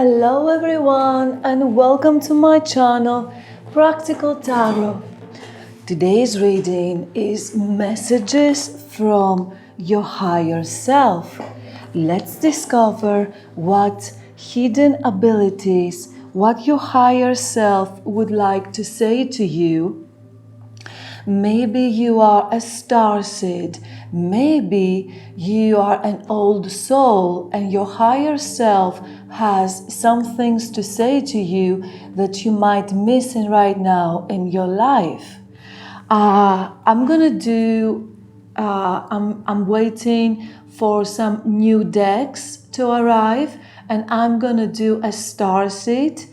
Hello everyone and welcome to my channel Practical Tarot. Today's reading is messages from your higher self. Let's discover what hidden abilities, what your higher self would like to say to you. Maybe you are a starseed. Maybe you are an old soul and your higher self has some things to say to you that you might miss right now in your life. I'm waiting for some new decks to arrive, and I'm gonna do a starseed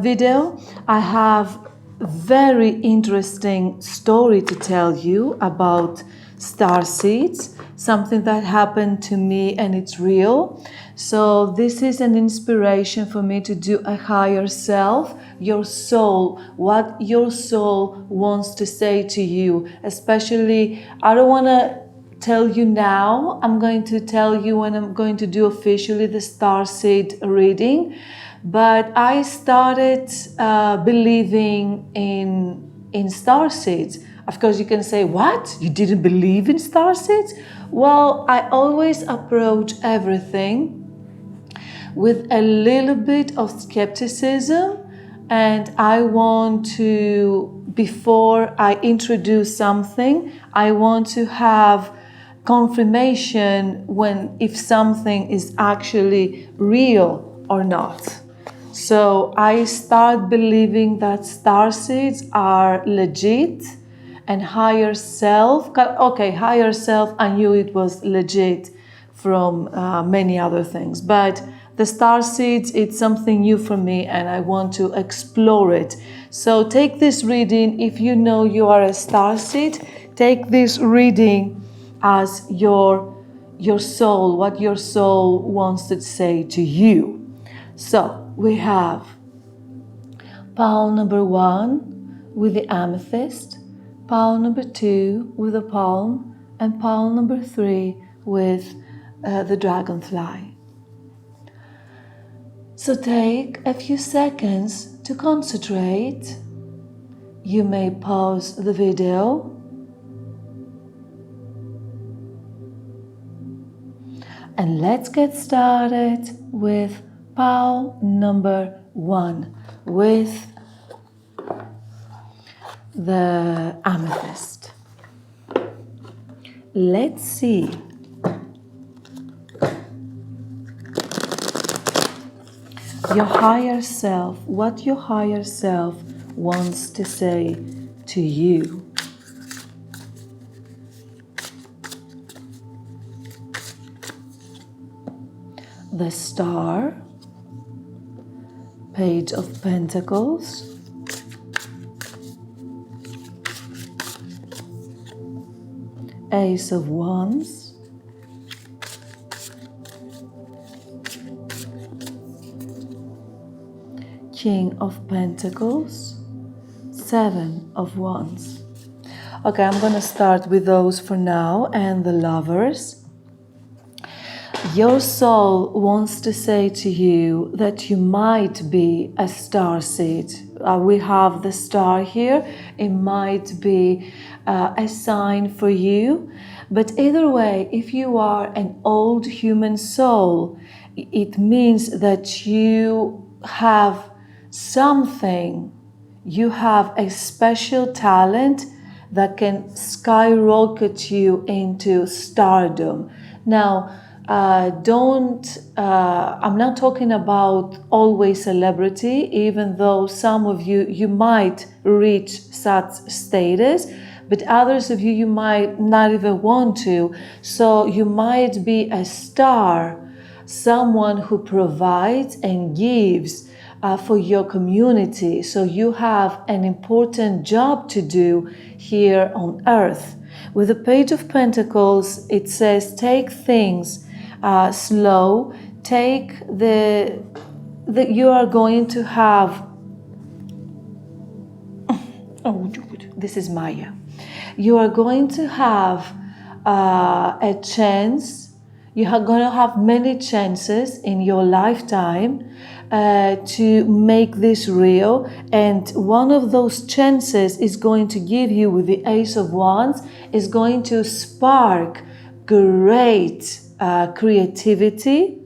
video. I have very interesting story to tell you about star seeds, something that happened to me and it's real. So this is an inspiration for me to do a higher self, your soul, what your soul wants to say to you. Especially, I don't want to tell you now. I'm going to tell you when I'm going to do officially the starseed reading. But I started believing in star seeds. Of course, you can say, what? You didn't believe in star seeds? Well, I always approach everything with a little bit of skepticism, and I want to, before I introduce something, I want to have confirmation if something is actually real or not. So I start believing that star seeds are legit, and higher self, okay, higher self, I knew it was legit from many other things, but the star seeds, it's something new for me and I want to explore it. So take this reading, if you know you are a star seed, take this reading as your soul, what your soul wants to say to you. So we have pile number 1 with the amethyst, pile number 2 with the palm, and pile number 3 with the dragonfly. So take a few seconds to concentrate. You may pause the video. And let's get started with pile number 1 with the amethyst. Let's see. Your higher self, what your higher self wants to say to you. The Star, Page of Pentacles, Ace of Wands, King of Pentacles, Seven of Wands. Okay, I'm gonna start with those for now, and the Lovers. Your soul wants to say to you that you might be a star seed. We have the star here. It might be a sign for you. But either way, if you are an old human soul, it means that you have something, you have a special talent that can skyrocket you into stardom. Now, I'm not talking about always celebrity, even though some of you might reach such status, but others of you might not even want to. So you might be a star, someone who provides and gives for your community. So you have an important job to do here on earth. With the Page of Pentacles, it says, take things slow. Take you are going to have, oh, this is Maya. You are going to have a chance. You are going to have many chances in your lifetime to make this real, and one of those chances is going to give you, with the Ace of Wands, is going to spark great creativity.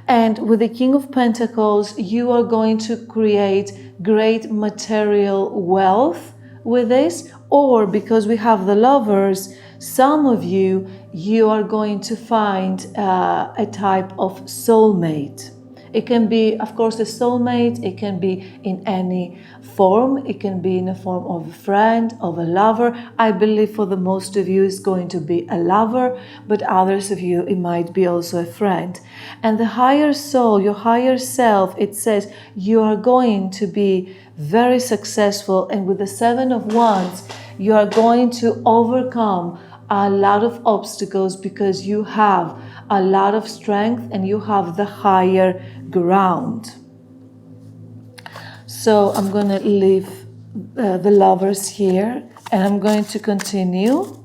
And with the King of Pentacles, you are going to create great material wealth with this. Or because we have the Lovers, some of you, you are going to find a type of soulmate. It can be, of course, a soulmate. It can be in any form. It can be in the form of a friend, of a lover. I believe for the most of you it's going to be a lover, but others of you, it might be also a friend. And the higher soul, your higher self, it says you are going to be very successful. And with the Seven of Wands, you are going to overcome a lot of obstacles because you have a lot of strength and you have the higher ground. So I'm going to leave the Lovers here, and I'm going to continue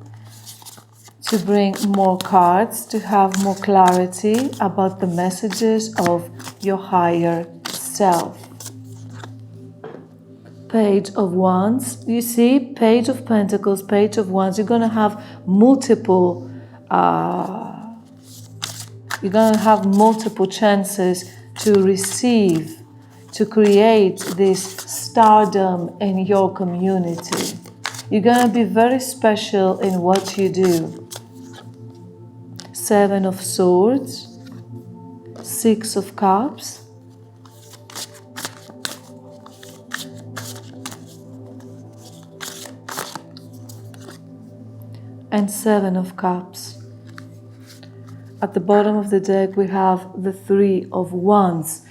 to bring more cards to have more clarity about the messages of your higher self. Page of Wands. You see, Page of Pentacles, Page of Wands. You're going to have multiple chances to receive, to create this stardom in your community. You're going to be very special in what you do. Seven of Swords, Six of Cups, and Seven of Cups. At the bottom of the deck, we have the Three of Wands.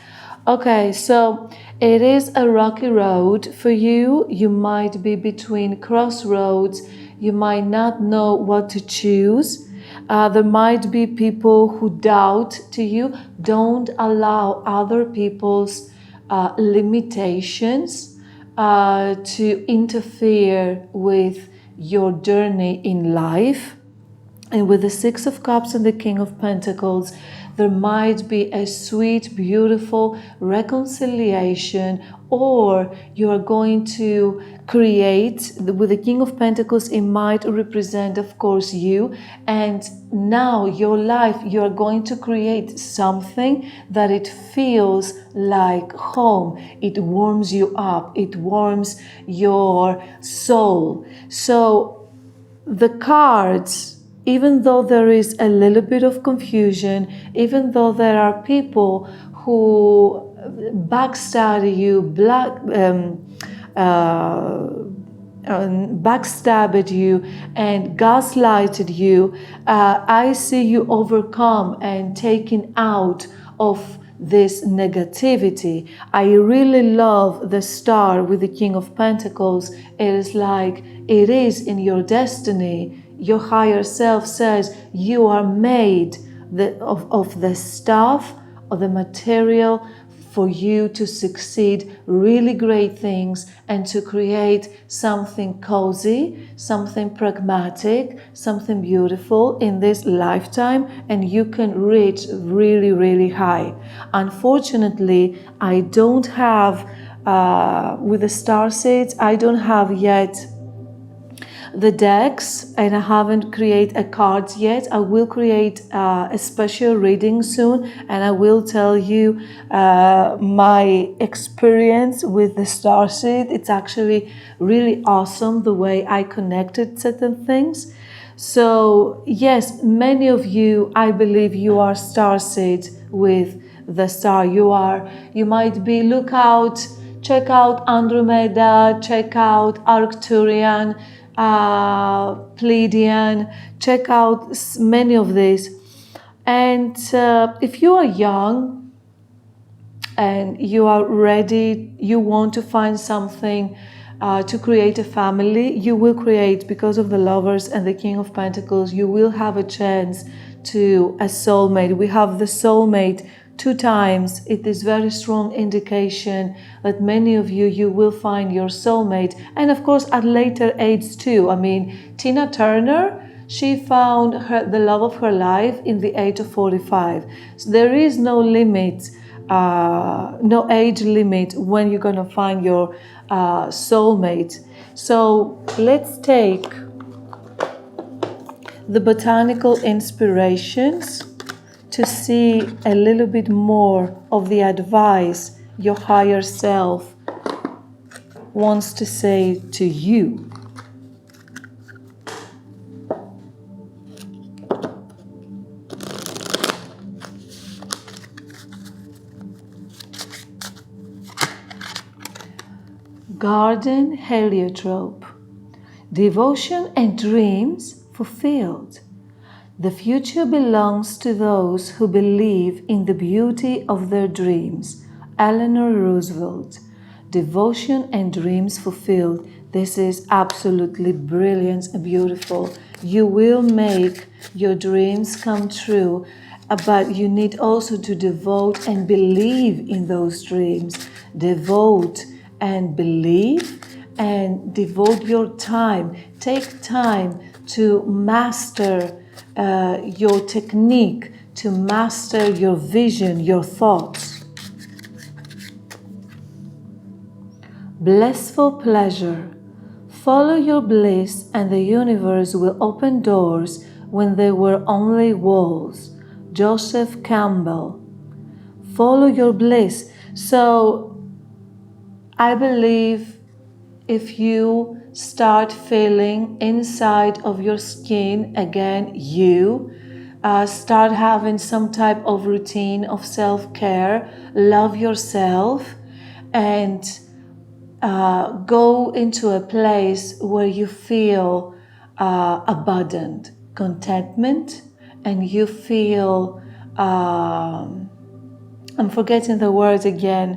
Okay, so it is a rocky road for you. You might be between crossroads. You might not know what to choose. There might be people who doubt to you. Don't allow other people's limitations to interfere with your journey in life. And with the Six of Cups and the King of Pentacles, there might be a sweet, beautiful reconciliation, or you are going to create, with the King of Pentacles, it might represent, of course, you. And now your life, you are going to create something that it feels like home. It warms you up. It warms your soul. So the cards, even though there is a little bit of confusion, even though there are people who backstab you, backstabbed you and gaslighted you, I see you overcome and taken out of this negativity. I really love the Star with the King of Pentacles. It is like it is in your destiny. Your higher self says you are made of the stuff, of the material for you to succeed really great things and to create something cozy, something pragmatic, something beautiful in this lifetime, and you can reach really, really high. Unfortunately, I don't have, with the star seeds, I don't have yet the decks, and I haven't created a cards yet. I will create a special reading soon, and I will tell you my experience with the starseed. It's actually really awesome the way I connected certain things. So yes, many of you, I believe you are starseed with the star. You might be, check out Andromeda, check out Arcturian, Pleiadian, check out many of these. And if you are young and you are ready, you want to find something to create a family, you will create, because of the Lovers and the King of Pentacles, you will have a chance to a soulmate. We have the soulmate 2 times. It is very strong indication that many of you will find your soulmate. And of course, at later age too. I mean, Tina Turner, She found the love of her life in the age of 45. So there is no limit, no age limit when you're going to find your soulmate. So let's take the Botanical Inspirations to see a little bit more of the advice your higher self wants to say to you. Garden heliotrope. Devotion and dreams fulfilled. The future belongs to those who believe in the beauty of their dreams. Eleanor Roosevelt. Devotion and dreams fulfilled. This is absolutely brilliant and beautiful. You will make your dreams come true, but you need also to devote and believe in those dreams. Devote and believe and devote your time. Take time to master your technique, to master your vision, your thoughts. Blissful pleasure. Follow your bliss and the universe will open doors when there were only walls. Joseph Campbell. Follow your bliss. So I believe if you start feeling inside of your skin again, you start having some type of routine of self-care, love yourself, and go into a place where you feel abundant, contentment, and you feel, I'm forgetting the words again,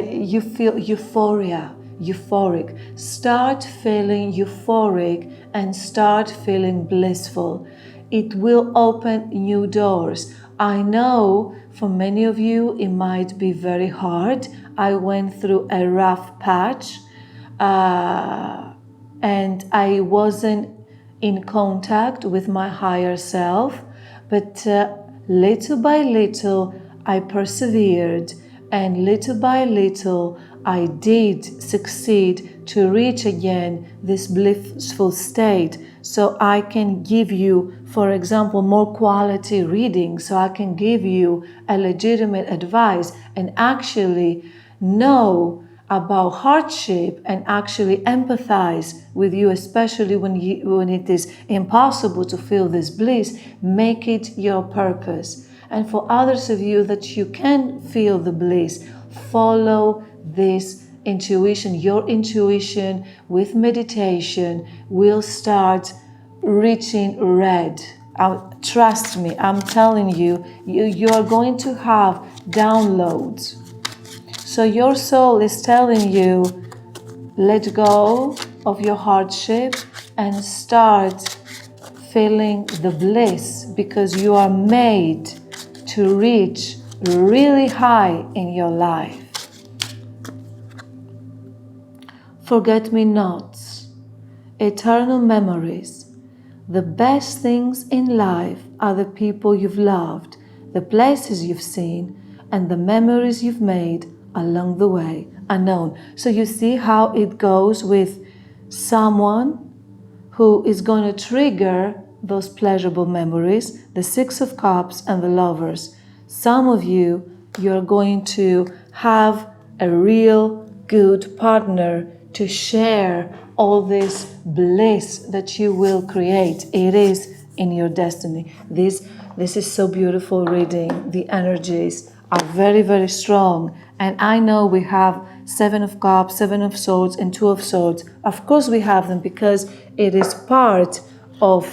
you feel euphoria, euphoric. Start feeling euphoric and start feeling blissful. It will open new doors. I know for many of you it might be very hard. I went through a rough patch and I wasn't in contact with my higher self, but little by little I persevered, and little by little I did succeed to reach again this blissful state, so I can give you, for example, more quality reading, so I can give you a legitimate advice and actually know about hardship and actually empathize with you, especially when it is impossible to feel this bliss. Make it your purpose. And for others of you that you can feel the bliss, follow this intuition. Your intuition with meditation will start reaching red. Trust me, I'm telling you, you are going to have downloads. So your soul is telling you, let go of your hardship and start feeling the bliss, because you are made to reach really high in your life. Forget-me-nots, eternal memories. The best things in life are the people you've loved, the places you've seen, and the memories you've made along the way, unknown. So you see how it goes with someone who is going to trigger those pleasurable memories, the Six of Cups and the Lovers. Some of you, you're going to have a real good partner to share all this bliss that you will create. It is in your destiny. This is so beautiful reading. The energies are very, very strong. And I know we have Seven of Cups, Seven of Swords, and Two of Swords. Of course we have them because it is part of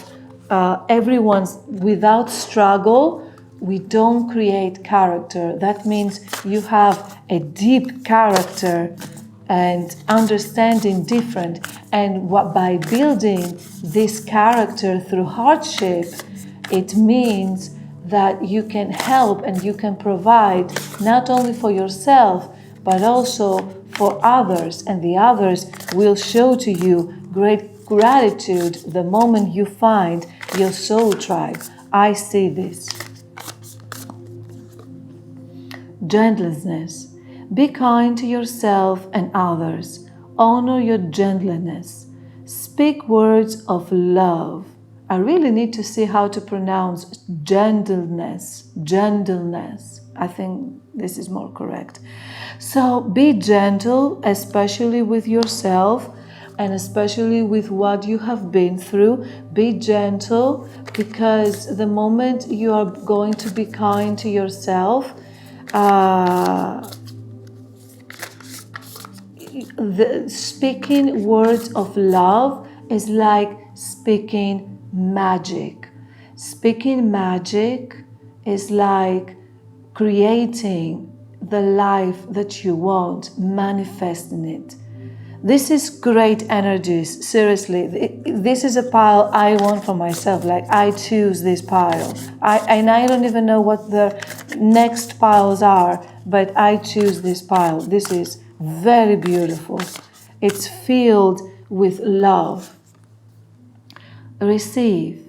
everyone's. Without struggle, we don't create character. That means you have a deep character and understanding different. And by building this character through hardship, it means that you can help and you can provide not only for yourself, but also for others. And the others will show to you great gratitude the moment you find your soul tribe. I see this. Gentleness. Be kind to yourself and others. Honor your gentleness. Speak words of love. I really need to see how to pronounce gentleness. Gentleness. I think this is more correct. So be gentle, especially with yourself and especially with what you have been through. Be gentle, because the moment you are going to be kind to yourself, the speaking words of love is like speaking magic. Speaking magic is like creating the life that you want, manifesting it. This is great energies, seriously. This is a pile I want for myself. Like, I choose this pile. I don't even know what the next piles are, but I choose this pile. This is very beautiful. It's filled with love. Receive.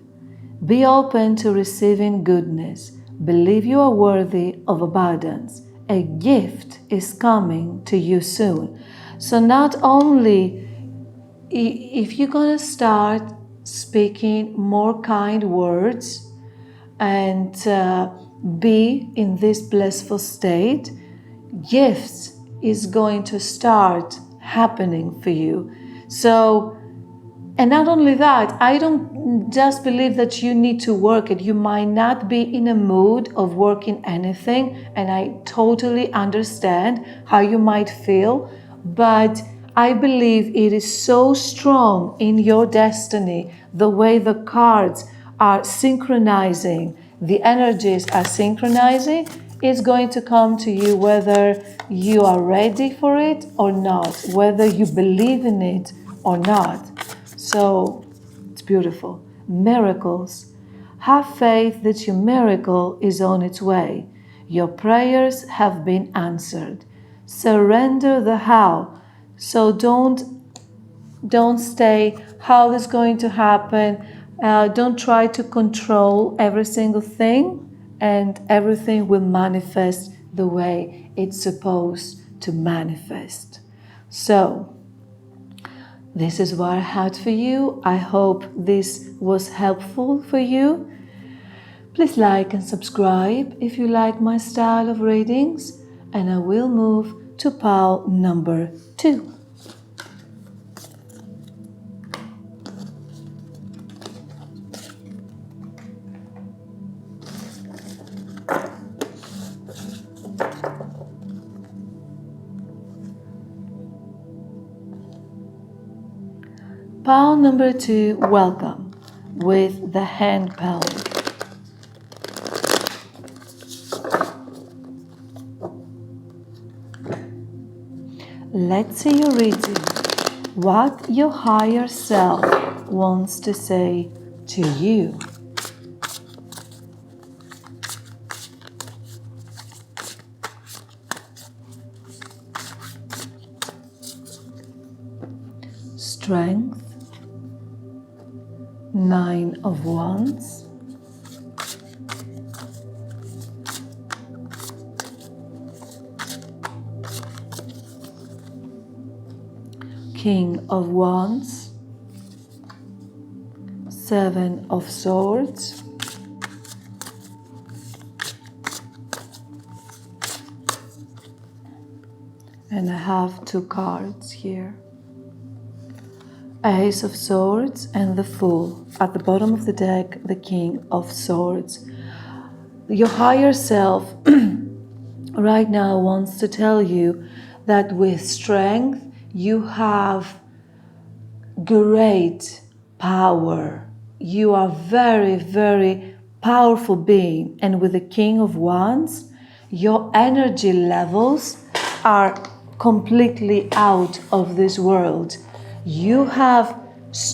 Be open to receiving goodness. Believe you are worthy of abundance. A gift is coming to you soon. So not only if you're going to start speaking more kind words and be in this blissful state, gifts is going to start happening for you. So, and not only that, I don't just believe that you need to work it. You might not be in a mood of working anything, and I totally understand how you might feel, but I believe it is so strong in your destiny, the way the cards are synchronizing, the energies are synchronizing, is going to come to you whether you are ready for it or not, whether you believe in it or not. So it's beautiful. Miracles. Have faith that your miracle is on its way. Your prayers have been answered. Surrender the how. So don't stay, how is going to happen? Don't try to control every single thing, and everything will manifest the way it's supposed to manifest. So this is what I had for you. I hope this was helpful for you. Please like and subscribe if you like my style of readings, and I will move to pile number 2. Pile number 2, welcome, with the hand palm. Let's see your reading. What your higher self wants to say to you. Strength. 9 of Wands. King of Wands. 7 of Swords. And I have 2 cards here. Ace of Swords and the Fool. At the bottom of the deck, the King of Swords. Your higher self right now wants to tell you that with strength, you have great power. You are very, very powerful being. And with the King of Wands, your energy levels are completely out of this world. You have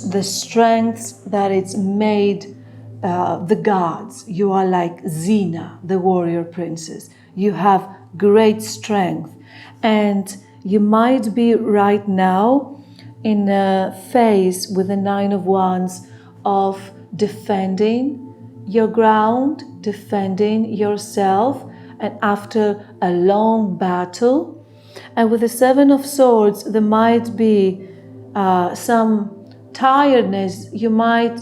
the strength that it's made the gods. You are like Xena, the warrior princess. You have great strength. And you might be right now in a phase with the Nine of Wands of defending your ground, defending yourself, and after a long battle. And with the Seven of Swords, there might be some tiredness. You might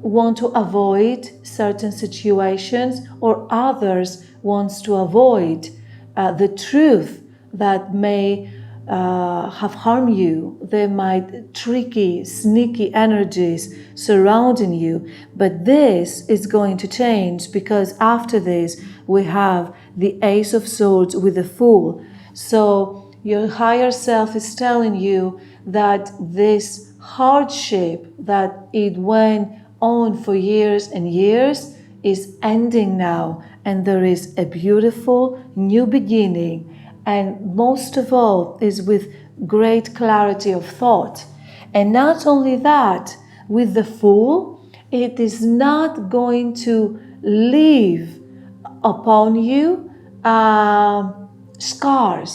want to avoid certain situations, or others wants to avoid the truth that may have harmed you. There might tricky, sneaky energies surrounding you. But this is going to change, because after this we have the Ace of Swords with the Fool. So your higher self is telling you that this hardship that it went on for years and years is ending now, and there is a beautiful new beginning, and most of all is with great clarity of thought. And not only that, with the Fool, it is not going to leave upon you scars.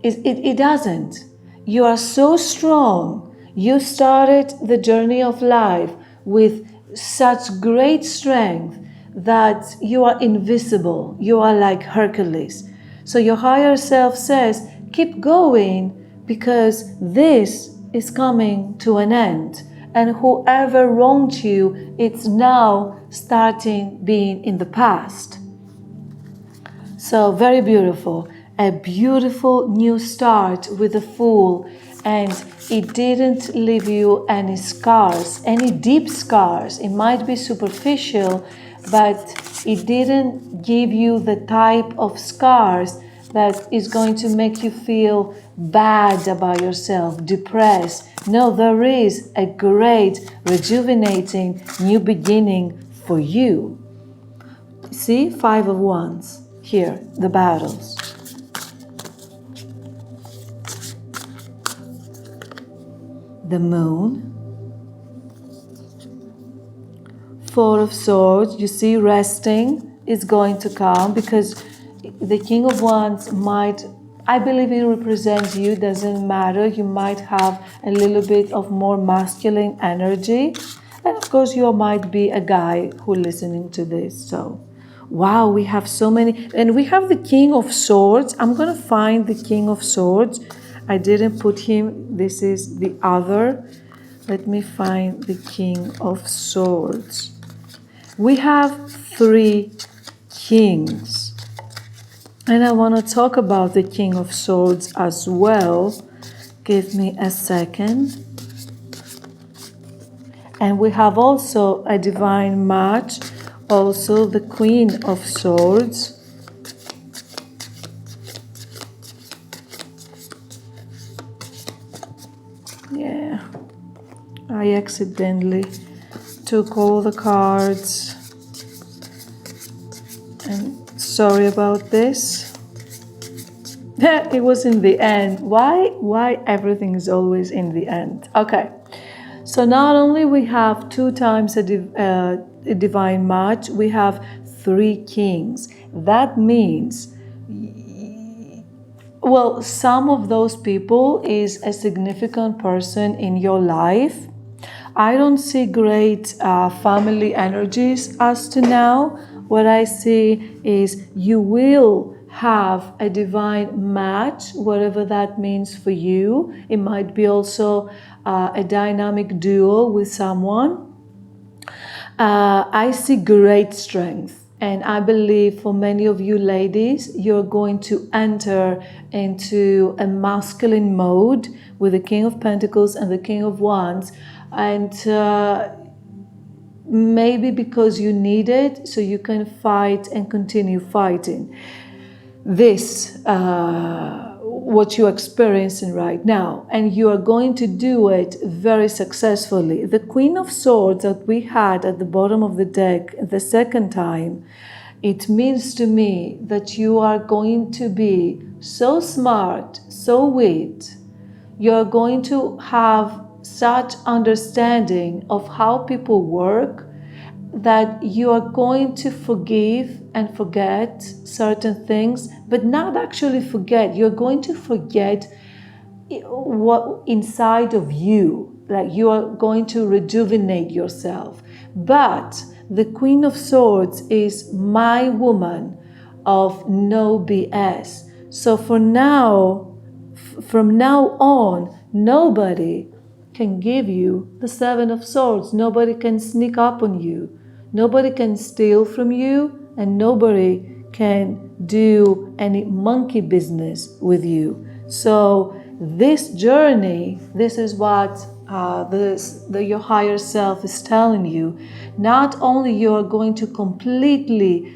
It doesn't. You are so strong. You started the journey of life with such great strength that you are invisible. You are like Hercules. So your higher self says, keep going, because this is coming to an end. And whoever wronged you, it's now starting being in the past. So very beautiful. A beautiful new start with the Fool. And it didn't leave you any scars, any deep scars. It might be superficial, but it didn't give you the type of scars that is going to make you feel bad about yourself, depressed. No, there is a great rejuvenating new beginning for you. See, Five of Wands here, the battles. The Moon. Four of Swords, you see, resting is going to come, because the King of Wands might, I believe it represents you, doesn't matter. You might have a little bit of more masculine energy. And of course, you might be a guy who listening to this. So, wow, we have so many. And we have the King of Swords. I'm going to find the King of Swords. I didn't put him. This is the other. Let me find the King of Swords. We have three kings. And I want to talk about the King of Swords as well. Give me a second. And we have also a divine match, also the Queen of Swords. Yeah, I accidentally took all the cards. And sorry about this. It was in the end. Why everything is always in the end? Okay. So not only we have two times a divine match, we have three kings. That means, well, some of those people is a significant person in your life. I don't see great family energies as to now. What I see is you will have a divine match, whatever that means for you. It might be also a dynamic duo with someone. I see great strength. And I believe for many of you ladies, you're going to enter into a masculine mode with the King of Pentacles and the King of Wands. And maybe because you need it, so you can fight and continue fighting. This, what you're experiencing right now, and you are going to do it very successfully. The Queen of Swords that we had at the bottom of the deck the second time, it means to me that you are going to be so smart, so wit. You're going to have such understanding of how people work that you are going to forgive and forget certain things, but not actually forget. You're going to forget what inside of you, like you are going to rejuvenate yourself. But the Queen of Swords is my woman of no BS. So for now, from now on, nobody can give you the Seven of Swords. Nobody can sneak up on you. Nobody can steal from you, and nobody can do any monkey business with you. So this journey, this is what your higher self is telling you. Not only you are going to completely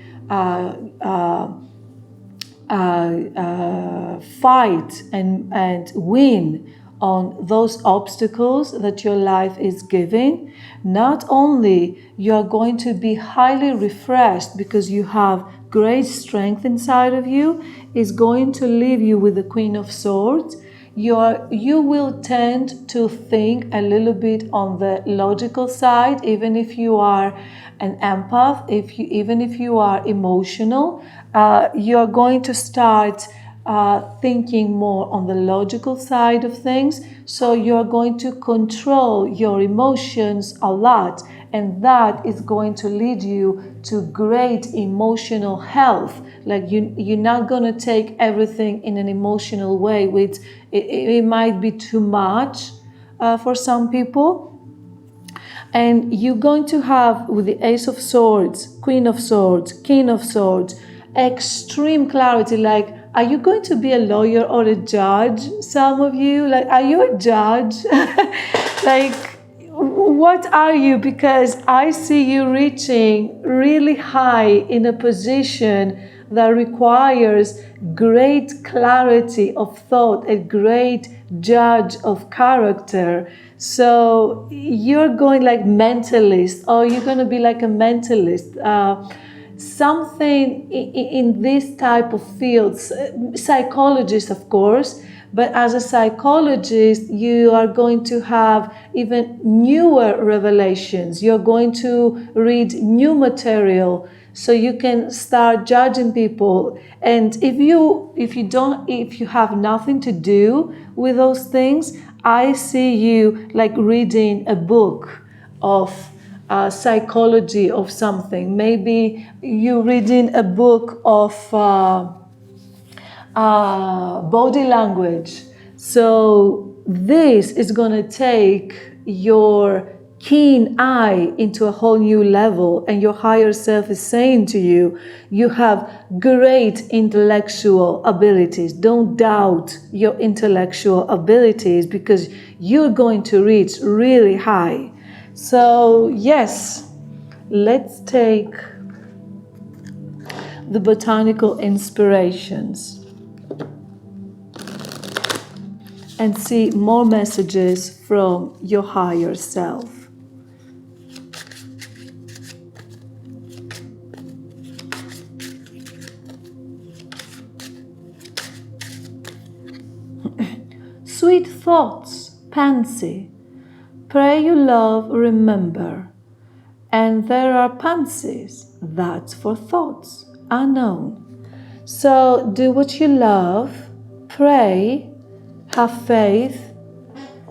fight and win on those obstacles that your life is giving, not only you are going to be highly refreshed because you have great strength inside of you, is going to leave you with the Queen of Swords. You will tend to think a little bit on the logical side, even if you are an empath, even if you are emotional, you're going to start thinking more on the logical side of things. So you're going to control your emotions a lot, and that is going to lead you to great emotional health. Like you're not going to take everything in an emotional way, which it might be too much for some people. And you're going to have, with the Ace of Swords, Queen of Swords, King of Swords, extreme clarity. Like, are you going to be a lawyer or a judge? Some of you, like, are you a judge? Like, what are you? Because I see you reaching really high in a position that requires great clarity of thought, a great judge of character. So you're going like mentalist, or you're going to be like a mentalist. Something in this type of fields, psychologist, of course, but as a psychologist, you are going to have even newer revelations. You're going to read new material, so you can start judging people. And if you have nothing to do with those things, I see you like reading a book of psychology of something. Maybe you're reading a book of body language. So this is going to take your keen eye into a whole new level, and your higher self is saying to you, you have great intellectual abilities. Don't doubt your intellectual abilities, because you're going to reach really high. So yes, let's take the Botanical Inspirations and see more messages from your higher self. Sweet thoughts, Pansy. Pray you love, remember. And there are pansies, that's for thoughts, unknown. So do what you love, pray, have faith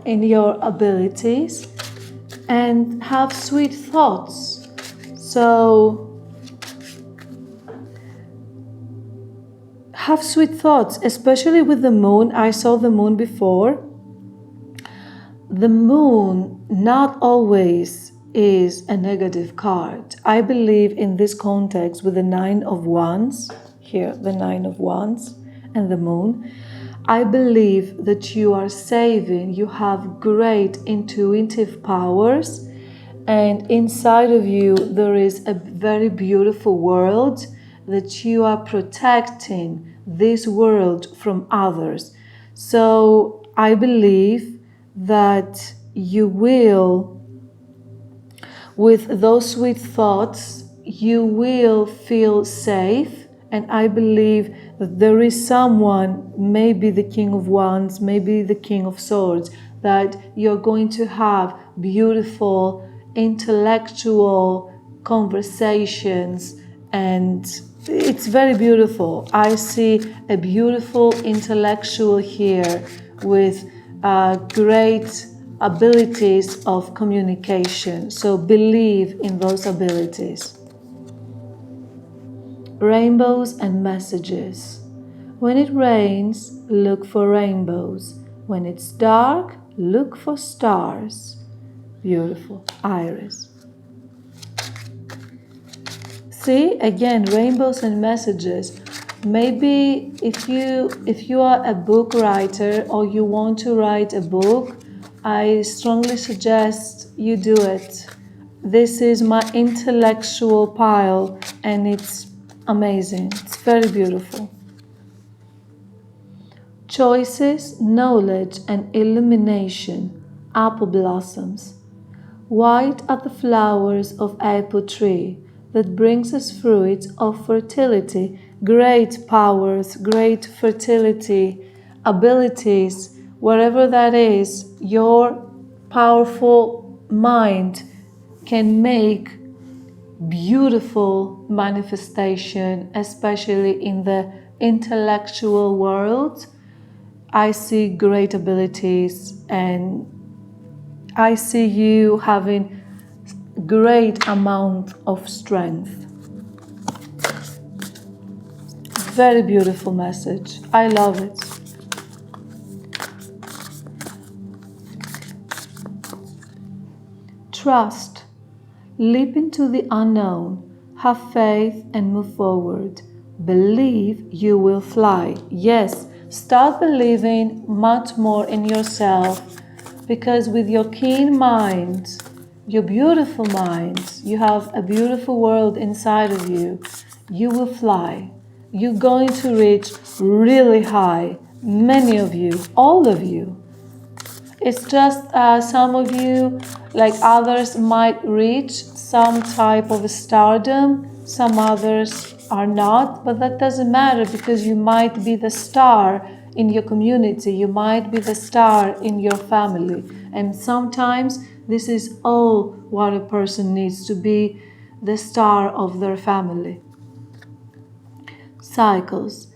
in your abilities, and have sweet thoughts. So have sweet thoughts, especially with the moon. I saw the moon before. The moon not always is a negative card. I believe in this context with the Nine of Wands, here the Nine of Wands and the moon, I believe that you are saving, you have great intuitive powers, and inside of you there is a very beautiful world that you are protecting this world from others. So I believe that you will, with those sweet thoughts, you will feel safe. And I believe that there is someone, maybe the King of Wands, maybe the King of Swords, that you're going to have beautiful intellectual conversations, and it's very beautiful. I see a beautiful intellectual here with great abilities of communication. So believe in those abilities. Rainbows and messages. When it rains, look for rainbows. When it's dark, look for stars. Beautiful. Iris. See, again, rainbows and messages. Maybe if you are a book writer or you want to write a book, I strongly suggest you do it. This is my intellectual pile and it's amazing. It's very beautiful. Choices, knowledge and illumination. Apple blossoms. White are the flowers of apple tree that brings us fruits of fertility, great powers, great fertility, abilities, whatever that is, your powerful mind can make beautiful manifestation, especially in the intellectual world. I see great abilities and I see you having great amount of strength. Very beautiful message. I love it. Trust. Leap into the unknown. Have faith and move forward. Believe you will fly. Yes, start believing much more in yourself, because with your keen mind, your beautiful mind, you have a beautiful world inside of you. You will fly. You're going to reach really high. Many of you, all of you. It's just some of you, like others, might reach some type of stardom. Some others are not, but that doesn't matter because you might be the star in your community. You might be the star in your family. And sometimes this is all what a person needs, to be the star of their family. Cycles.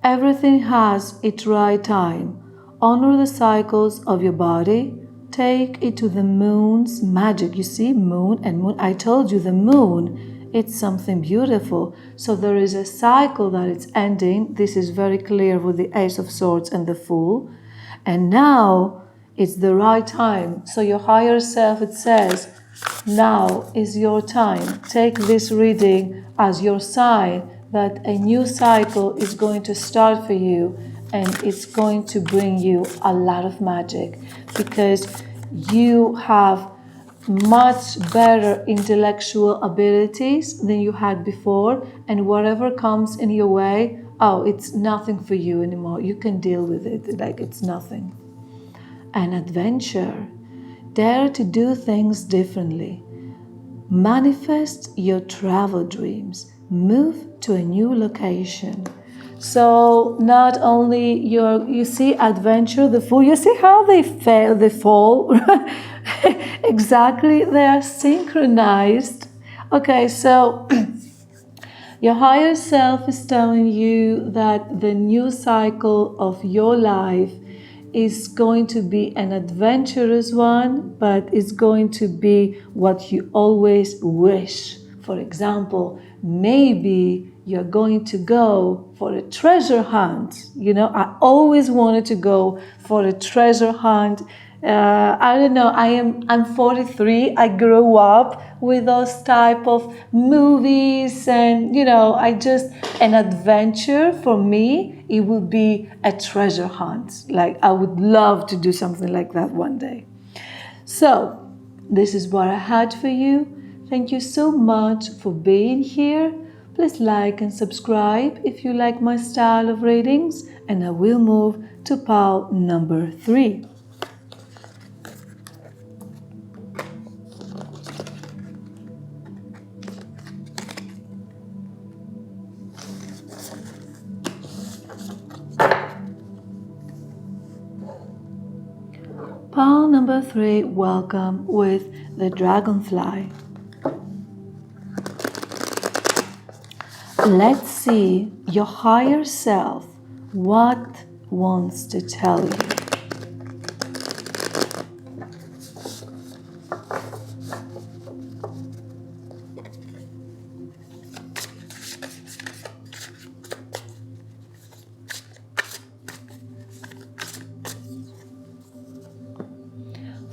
Everything has its right time. Honor the cycles of your body. Take it to the moon's magic. You see, moon and moon. I told you the moon, it's something beautiful. So there is a cycle that it's ending. This is very clear with the Ace of Swords and the Fool. And now it's the right time. So your higher self, it says, now is your time. Take this reading as your sign that a new cycle is going to start for you, and it's going to bring you a lot of magic because you have much better intellectual abilities than you had before, and whatever comes in your way, oh, it's nothing for you anymore. You can deal with it like it's nothing. An adventure. Dare to do things differently. Manifest your travel dreams. Move to a new location. So not only you see adventure, the Fool, you see how they fall. Exactly, they are synchronized. Okay, so your higher self is telling you that the new cycle of your life is going to be an adventurous one, but it's going to be what you always wish. For example, maybe you're going to go for a treasure hunt. You know, I always wanted to go for a treasure hunt. I don't know, I'm 43. I grew up with those type of movies, and you know, an adventure for me, it would be a treasure hunt. Like, I would love to do something like that one day. So this is what I had for you. Thank you so much for being here. Please like and subscribe if you like my style of readings, and I will move to pile number 3. Pile number 3, welcome with the dragonfly. Let's see your higher self, what wants to tell you.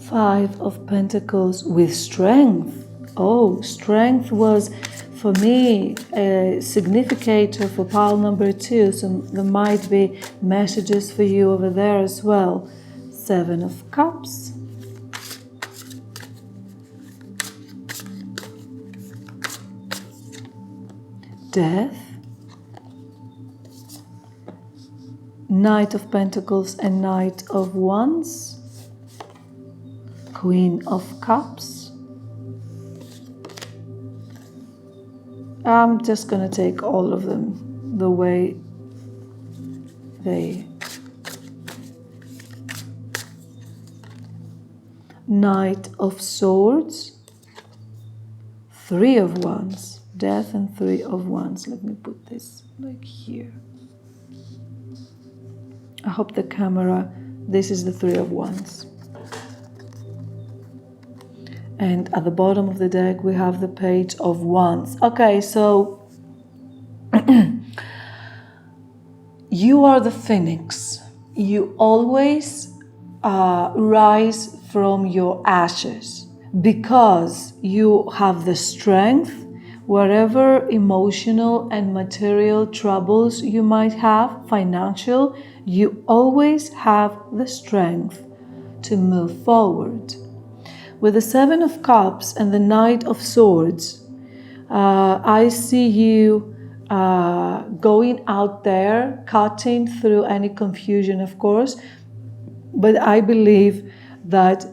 Five of Pentacles with strength. Oh, strength was for me a significator for pile number 2. So there might be messages for you over there as well. Seven of Cups. Death. Knight of Pentacles and Knight of Wands. Queen of Cups. I'm just going to take all of them the way they... Knight of Swords. Three of Wands. Death and Three of Wands. Let me put this like here. I hope the camera... This is the Three of Wands. And at the bottom of the deck, we have the Page of Wands. Okay, so you are the phoenix. You always rise from your ashes because you have the strength. Wherever emotional and material troubles you might have, financial, you always have the strength to move forward. With the Seven of Cups and the Knight of Swords, I see you going out there, cutting through any confusion, of course, but I believe that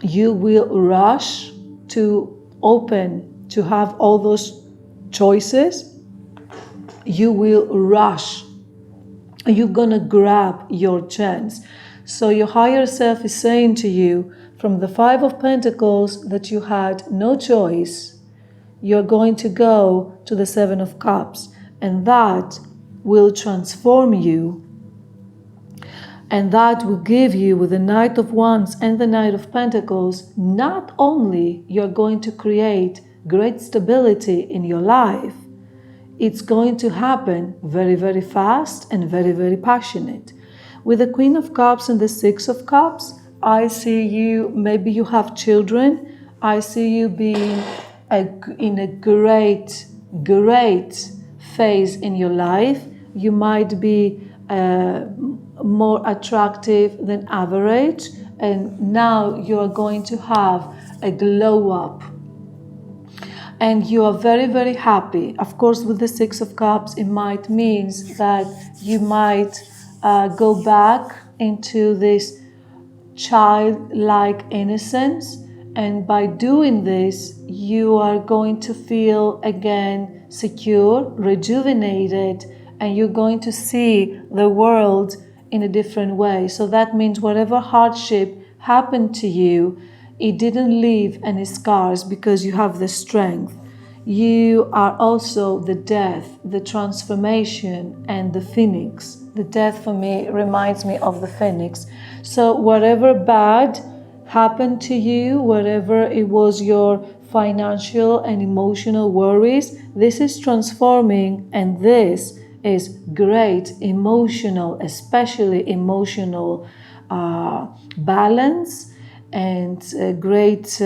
you will rush to open, to have all those choices. You will rush. You're gonna grab your chance. So your higher self is saying to you, from the Five of Pentacles, that you had no choice, you're going to go to the Seven of Cups, and that will transform you, and that will give you, with the Knight of Wands and the Knight of Pentacles, not only you're going to create great stability in your life, it's going to happen very, very fast and very, very passionate. With the Queen of Cups and the Six of Cups, I see you, maybe you have children, I see you being in a great, great phase in your life. You might be more attractive than average, and now you're going to have a glow up. And you are very, very happy. Of course, with the Six of Cups, it might mean that you might go back into this childlike innocence, and by doing this you are going to feel again secure, rejuvenated, and you're going to see the world in a different way. So that means whatever hardship happened to you, it didn't leave any scars because you have the strength. You are also the death, the transformation, and the phoenix. The death for me reminds me of the phoenix. So whatever bad happened to you, whatever it was your financial and emotional worries, this is transforming, and this is great emotional, especially emotional balance and great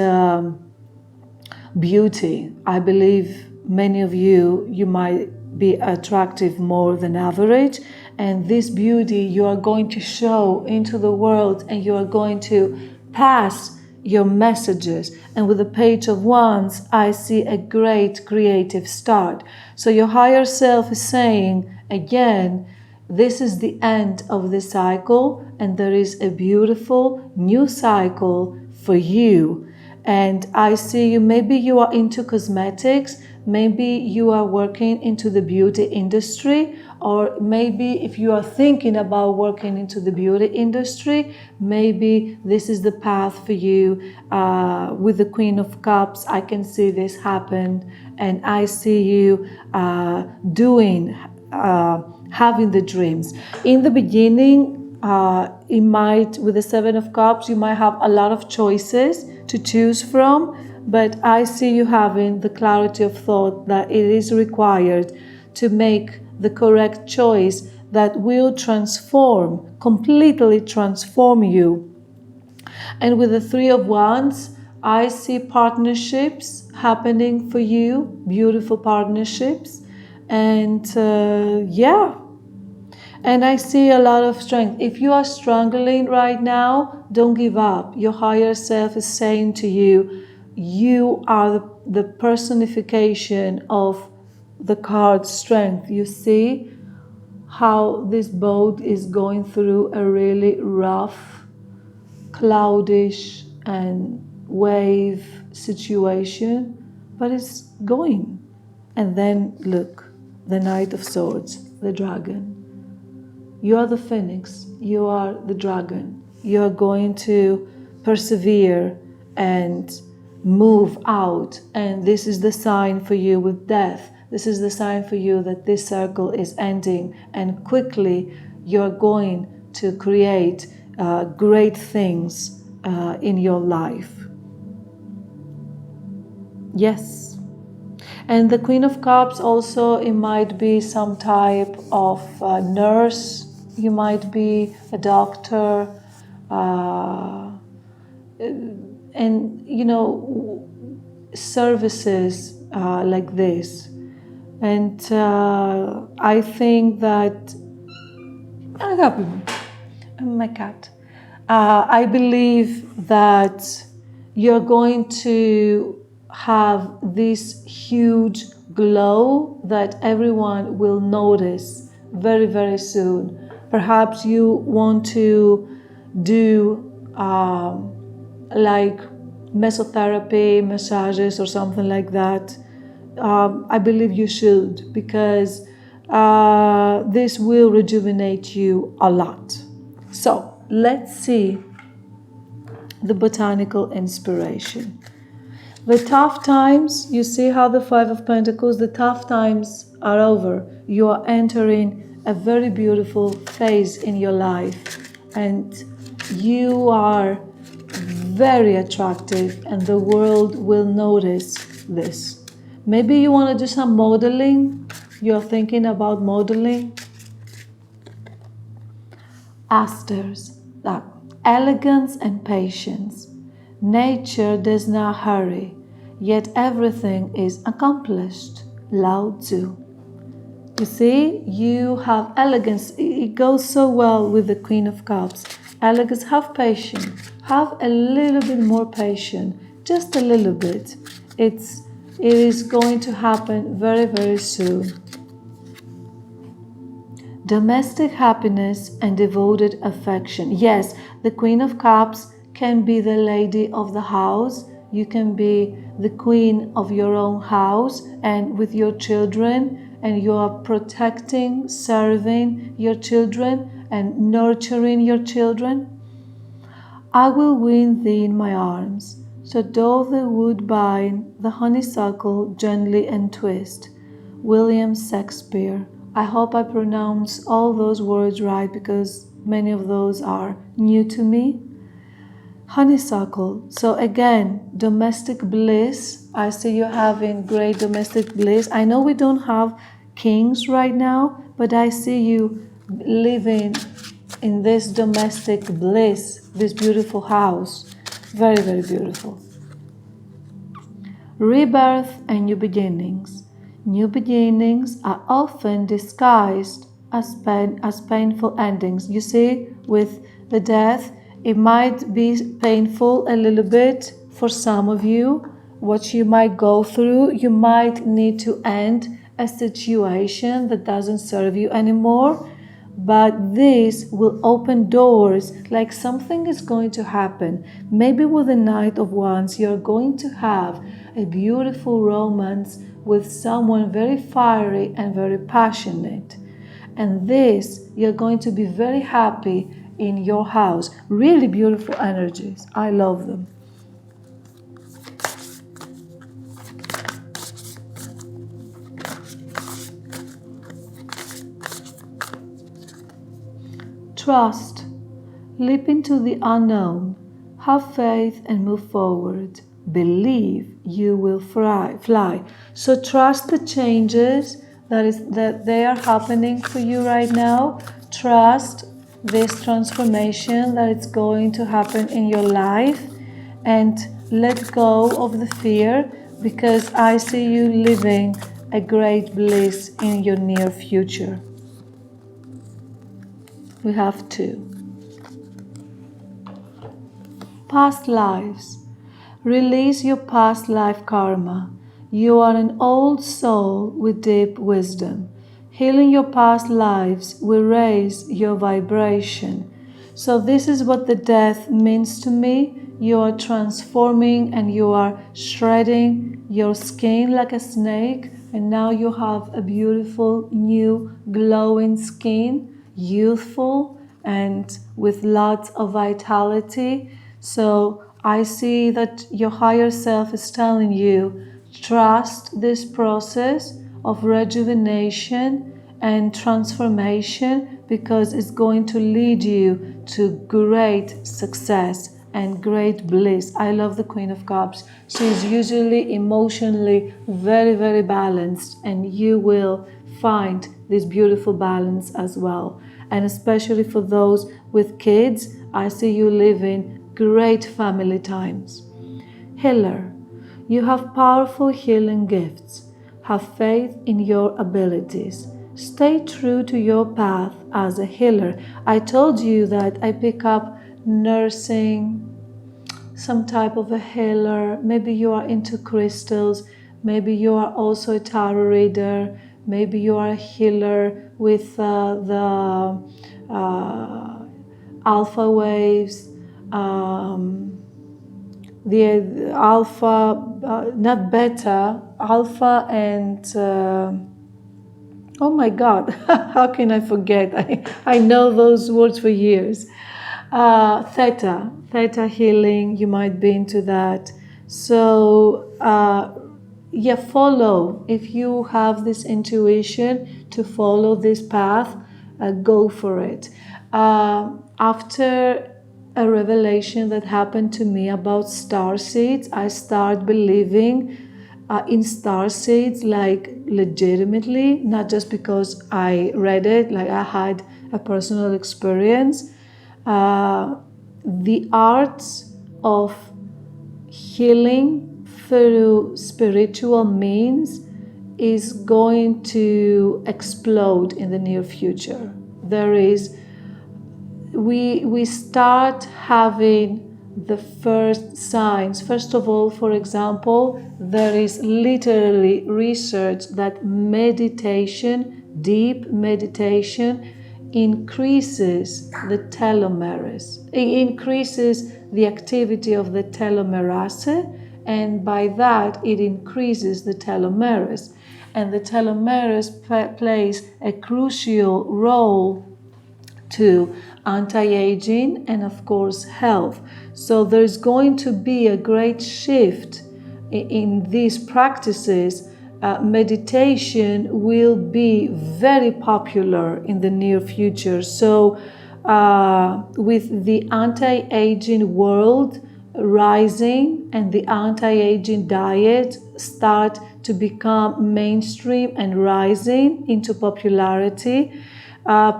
beauty. I believe many of you might be attractive more than average, and this beauty you are going to show into the world, and you are going to pass your messages. And with the Page of Wands, I see a great creative start. So your higher self is saying, again, this is the end of the cycle, and there is a beautiful new cycle for you. And I see you, maybe you are into cosmetics, maybe you are working into the beauty industry, or maybe if you are thinking about working into the beauty industry, maybe this is the path for you. With the Queen of Cups, I can see this happen, and I see you having the dreams. In the beginning, it might, with the Seven of Cups, you might have a lot of choices to choose from, but I see you having the clarity of thought that it is required to make the correct choice that will transform, completely transform you. And with the Three of Wands, I see partnerships happening for you, beautiful partnerships. And and I see a lot of strength. If you are struggling right now, don't give up. Your higher self is saying to you, you are the personification of the card strength. You see how this boat is going through a really rough, cloudish and wave situation, but it's going. And then look, the Knight of Swords, the dragon. You are the phoenix, you are the dragon. You are going to persevere and move out. And this is the sign for you with death. This is the sign for you that this circle is ending. And quickly you're going to create great things in your life. Yes. And the Queen of Cups also, it might be some type of nurse. You might be a doctor. And, you know, services like this. And I think that... my cat. I believe that you're going to have this huge glow that everyone will notice very, very soon. Perhaps you want to do like mesotherapy, massages or something like that. I believe you should, because this will rejuvenate you a lot. So let's see the botanical inspiration. The tough times, you see how the Five of Pentacles, the tough times are over. You are entering a very beautiful phase in your life, and you are very attractive, and the world will notice this. Maybe you want to do some modeling. You're thinking about modeling. Asters, that elegance and patience. Nature does not hurry, yet everything is accomplished. Lao Tzu. You see, you have elegance. It goes so well with the Queen of Cups. Elegance, have patience. Have a little bit more patience. Just a little bit. It is going to happen very, very soon. Domestic happiness and devoted affection. Yes, the Queen of Cups can be the lady of the house. You can be the queen of your own house and with your children, and you are protecting, serving your children and nurturing your children. I will win thee in my arms, so doth the woodbine the honeysuckle gently entwist. William Shakespeare. I hope I pronounce all those words right, because many of those are new to me. Honeysuckle. So again, domestic bliss. I see you having great domestic bliss. I know we don't have kings right now, but I see you living in this domestic bliss, this beautiful house. Very, very beautiful. Rebirth and new beginnings. New beginnings are often disguised as painful endings. You see, with the death, it might be painful a little bit for some of you. What you might go through, you might need to end a situation that doesn't serve you anymore. But this will open doors, like something is going to happen. Maybe with the Knight of Wands, you're going to have a beautiful romance with someone very fiery and very passionate. And this, you're going to be very happy in your house. Really beautiful energies. I love them. Trust. Leap into the unknown. Have faith and move forward. Believe you will fly. So trust the changes that they are happening for you right now. Trust this transformation that it's going to happen in your life, and let go of the fear, because I see you living a great bliss in your near future. We have 2. Past lives. Release your past life karma. You are an old soul with deep wisdom. Healing your past lives will raise your vibration. So this is what the death means to me. You are transforming and you are shredding your skin like a snake, and now you have a beautiful new glowing skin, youthful and with lots of vitality. So I see that your higher self is telling you, trust this process of rejuvenation and transformation, because it's going to lead you to great success and great bliss. I love the Queen of Cups. She's usually emotionally very, very balanced, and you will find this beautiful balance as well. And especially for those with kids, I see you living great family times. Healer. You have powerful healing gifts. Have faith in your abilities. Stay true to your path as a healer. I told you that I pick up nursing, some type of a healer. Maybe you are into crystals. Maybe you are also a tarot reader. Maybe you are a healer with the alpha waves. The alpha, not beta, alpha and, oh my God, how can I forget? I know those words for years. Theta healing, you might be into that. So, yeah, follow. If you have this intuition to follow this path, go for it. After a revelation that happened to me about star seeds, I start believing in star seeds, like legitimately, not just because I read it, like I had a personal experience. The arts of healing through spiritual means is going to explode in the near future. We start having the first signs. First of all, for example, there is literally research that meditation, deep meditation, increases the telomeres. It increases the activity of the telomerase, and by that it increases the telomeres. And the telomeres plays a crucial role to anti-aging and of course health. So there's going to be a great shift in these practices. Meditation will be very popular in the near future. So with the anti-aging world rising and the anti-aging diet start to become mainstream and rising into popularity,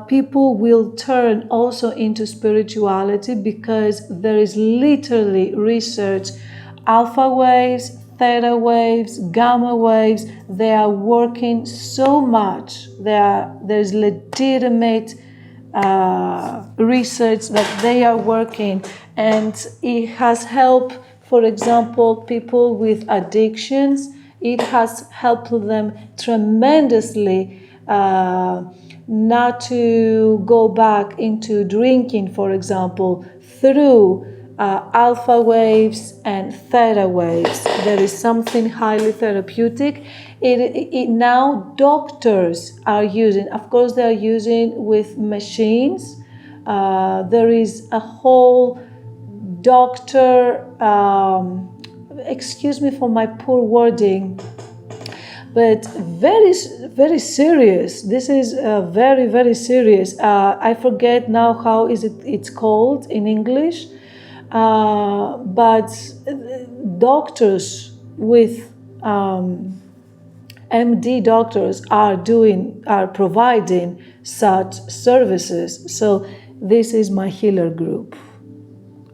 people will turn also into spirituality, because there is literally research. Alpha waves, theta waves, gamma waves, they are working so much. There's legitimate research that they are working, and it has helped, for example, people with addictions. It has helped them tremendously not to go back into drinking, for example, through alpha waves and theta waves. There is something highly therapeutic. Now doctors are using, of course they are using with machines. There is a whole doctor, excuse me for my poor wording, but very, very serious. This is very, very serious. I forget now how it's called in English, but doctors with MD doctors are providing such services. So this is my healer group,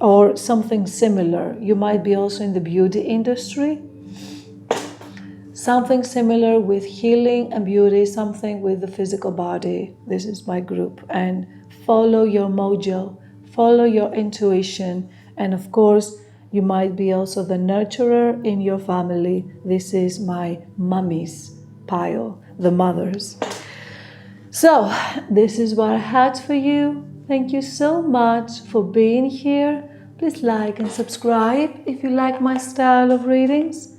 or something similar. You might be also in the beauty industry. Something similar with healing and beauty, something with the physical body. This is my group. And follow your mojo, follow your intuition. And of course, you might be also the nurturer in your family. This is my mummies pile, the mothers. So this is what I had for you. Thank you so much for being here. Please like and subscribe if you like my style of readings.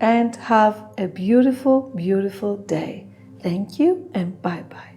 And have a beautiful, beautiful day. Thank you and bye-bye.